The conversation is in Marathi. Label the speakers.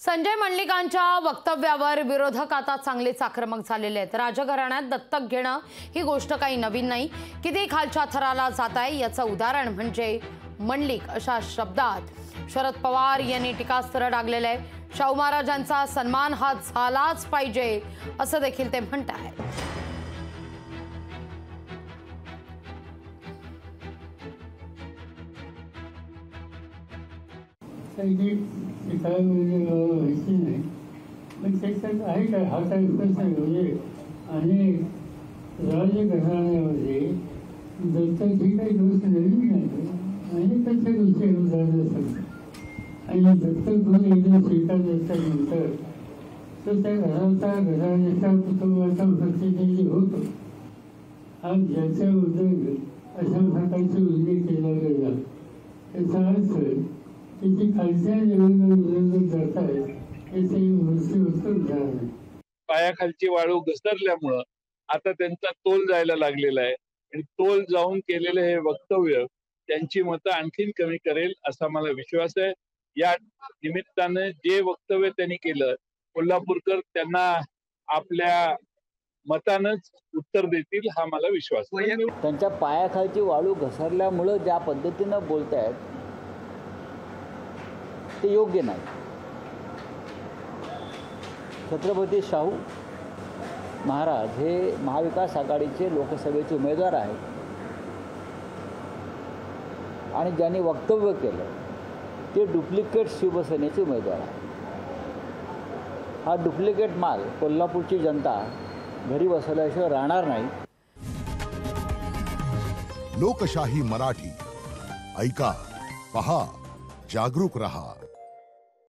Speaker 1: संजय मंडलिकांच्या वक्तव्यावर विरोधक आता चांगलेच आक्रमक झालेले आहेत। राजघराण्यात दत्तक घेणं ही गोष्ट काही नवीन नाही, किती खालच्या थराला जात आहे याचं उदाहरण म्हणजे मंडलिक अशा शब्दात शरद पवार यांनी टीकास्त्र डागलेलं आहे। शाहू महाराजांचा सन्मान हा झालाच पाहिजे असं देखील ते म्हणतात।
Speaker 2: राजघराण्यामध्ये दत्तक ही काही गोष्ट नवीन नाही, अनेकांच्या गोष्टी अनुदान असतात आणि दत्तक घेऊन एकदा स्वीकार नंतर तर त्या घराण्याच्या कुटुंबाचा प्रतिनिधी होतो। आज ज्याच्या उद्योग अशा प्रकारचे उल्लेख केला गेला त्याचा अर्थ किती खालच्या विरोध करत आहेत याची गोष्टी उत्तर झालं।
Speaker 3: पायाखालची वाळू घसरल्यामुळं आता त्यांचा तोल जायला लागलेला आहे आणि तोल जाऊन केलेले हे वक्तव्य त्यांची मतं आणखीन कमी करेल असा मला विश्वास आहे। या निमित्ताने जे वक्तव्य त्यांनी केलं, कोल्हापूरकर त्यांना आपल्या मतानंच उत्तर देतील हा मला विश्वास आहे।
Speaker 4: त्यांच्या पायाखालची वाळू घसरल्यामुळे ज्या पद्धतीनं बोलतायत ते योग्य नाही। छत्रपती शाहू महाराज हे महाविकास आघाडीचे लोकसभेचे उमेदवार आहेत आणि ज्यांनी वक्तव्य केलं ते डुप्लिकेट शिवसेनेचे उमेदवार आहेत। हा डुप्लिकेट माल कोल्हापूरची जनता घरी बसवल्याशिवाय राहणार नाही।
Speaker 5: लोकशाही मराठी ऐका, पहा, जागरूक रहा।